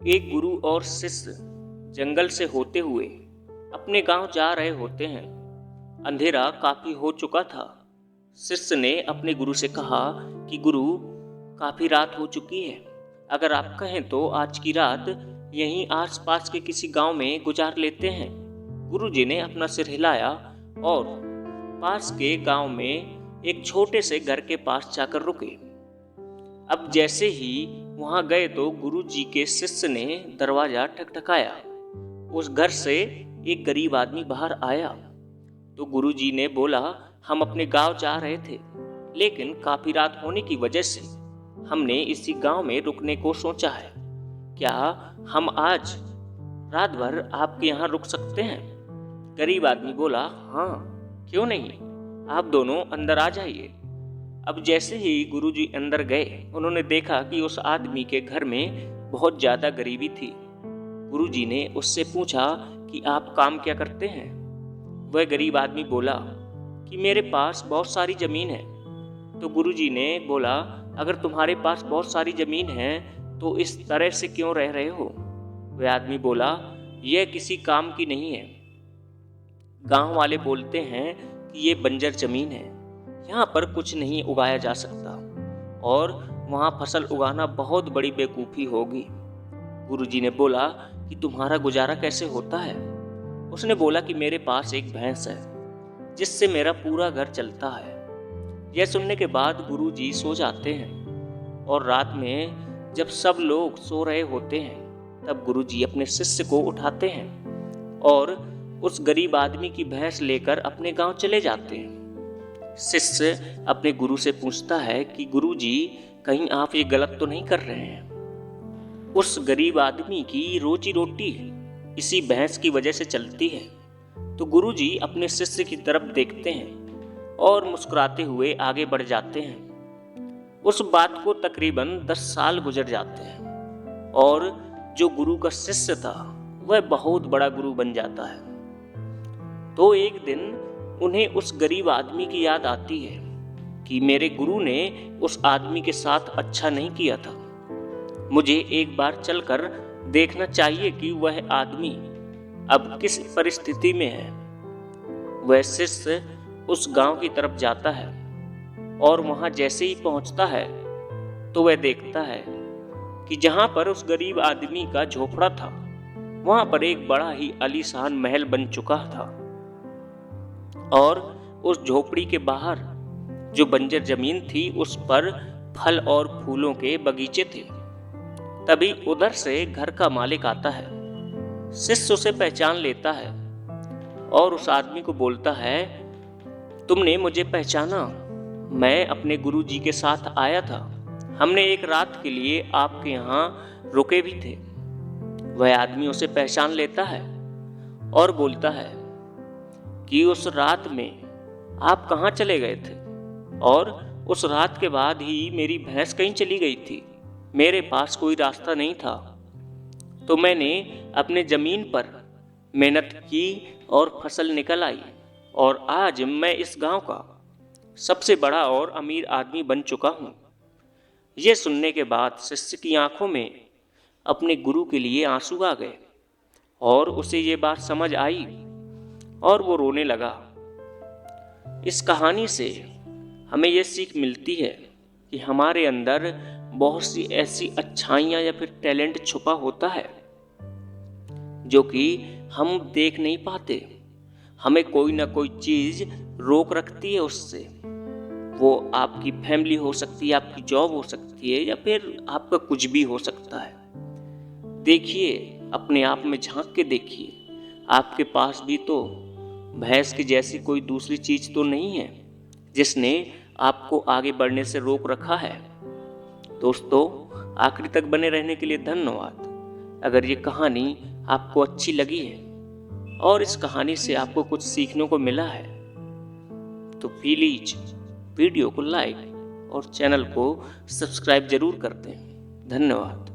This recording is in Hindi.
एक गुरु और शिष्य जंगल से होते हुए अपने गांव जा रहे होते हैं। अंधेरा काफी हो चुका था। शिष्य ने अपने गुरु से कहा कि गुरु, काफी रात हो चुकी है, अगर आप कहें तो आज की रात यहीं आसपास के किसी गांव में गुजार लेते हैं। गुरुजी ने अपना सिर हिलाया और पास के गांव में एक छोटे से घर के पास जाकर रुके। अब जैसे ही वहां गए तो गुरुजी के शिष्य ने दरवाजा ठकठकाया। उस घर से एक गरीब आदमी बाहर आया तो गुरुजी ने बोला, हम अपने गांव जा रहे थे, लेकिन काफी रात होने की वजह से हमने इसी गांव में रुकने को सोचा है। क्या हम आज रात भर आपके यहाँ रुक सकते हैं? गरीब आदमी बोला, हाँ क्यों नहीं, आप दोनों अंदर आ जाइए। अब जैसे ही गुरुजी अंदर गए, उन्होंने देखा कि उस आदमी के घर में बहुत ज्यादा गरीबी थी। गुरुजी ने उससे पूछा कि आप काम क्या करते हैं? वह गरीब आदमी बोला कि मेरे पास बहुत सारी जमीन है। तो गुरुजी ने बोला, अगर तुम्हारे पास बहुत सारी जमीन है तो इस तरह से क्यों रह रहे हो? वह आदमी बोला, यह किसी काम की नहीं है। गांव वाले बोलते हैं कि ये बंजर जमीन है, यहाँ पर कुछ नहीं उगाया जा सकता और वहाँ फसल उगाना बहुत बड़ी बेवकूफ़ी होगी। गुरुजी ने बोला कि तुम्हारा गुजारा कैसे होता है? उसने बोला कि मेरे पास एक भैंस है जिससे मेरा पूरा घर चलता है। यह सुनने के बाद गुरुजी सो जाते हैं और रात में जब सब लोग सो रहे होते हैं तब गुरुजी अपने शिष्य को उठाते हैं और उस गरीब आदमी की भैंस लेकर अपने गांव चले जाते हैं। शिष्य अपने गुरु से पूछता है कि गुरुजी, कहीं आप ये गलत तो नहीं कर रहे हैं? उस गरीब आदमी की रोजी रोटी इसी भैंस की वजह से चलती है। तो गुरुजी अपने शिष्य की तरफ देखते हैं और मुस्कुराते हुए आगे बढ़ जाते हैं। उस बात को तकरीबन 10 साल गुजर जाते हैं और जो गुरु का शिष्य था वह बहुत बड़ा गुरु बन जाता है। तो एक दिन उन्हें उस गरीब आदमी की याद आती है कि मेरे गुरु ने उस आदमी के साथ अच्छा नहीं किया था। मुझे एक बार चलकर देखना चाहिए कि वह आदमी अब किस परिस्थिति में है। वह शिष्य उस गांव की तरफ जाता है और वहां जैसे ही पहुंचता है तो वह देखता है कि जहां पर उस गरीब आदमी का झोपड़ा था वहां पर एक बड़ा ही आलीशान महल बन चुका था और उस झोपड़ी के बाहर जो बंजर जमीन थी उस पर फल और फूलों के बगीचे थे। तभी उधर से घर का मालिक आता है। शिष्य उसे पहचान लेता है और उस आदमी को बोलता है, तुमने मुझे पहचाना? मैं अपने गुरुजी के साथ आया था, हमने एक रात के लिए आपके यहाँ रुके भी थे। वह आदमी उसे पहचान लेता है और बोलता है कि उस रात में आप कहाँ चले गए थे और उस रात के बाद ही मेरी भैंस कहीं चली गई थी। मेरे पास कोई रास्ता नहीं था तो मैंने अपने ज़मीन पर मेहनत की और फसल निकल आई और आज मैं इस गांव का सबसे बड़ा और अमीर आदमी बन चुका हूँ। ये सुनने के बाद शिष्य की आंखों में अपने गुरु के लिए आंसू आ गए और उसे ये बात समझ आई और वो रोने लगा। इस कहानी से हमें यह सीख मिलती है कि हमारे अंदर बहुत सी ऐसी अच्छाइयाँ या फिर टैलेंट छुपा होता है जो कि हम देख नहीं पाते। हमें कोई ना कोई चीज़ रोक रखती है उससे। वो आपकी फैमिली हो सकती है, आपकी जॉब हो सकती है या फिर आपका कुछ भी हो सकता है। देखिए, अपने आप में झांक के देखिए, आपके पास भी तो भैंस की जैसी कोई दूसरी चीज तो नहीं है जिसने आपको आगे बढ़ने से रोक रखा है। दोस्तों, आखिरी तक बने रहने के लिए धन्यवाद। अगर ये कहानी आपको अच्छी लगी है और इस कहानी से आपको कुछ सीखने को मिला है तो प्लीज वीडियो को लाइक और चैनल को सब्सक्राइब जरूर कर दें। धन्यवाद।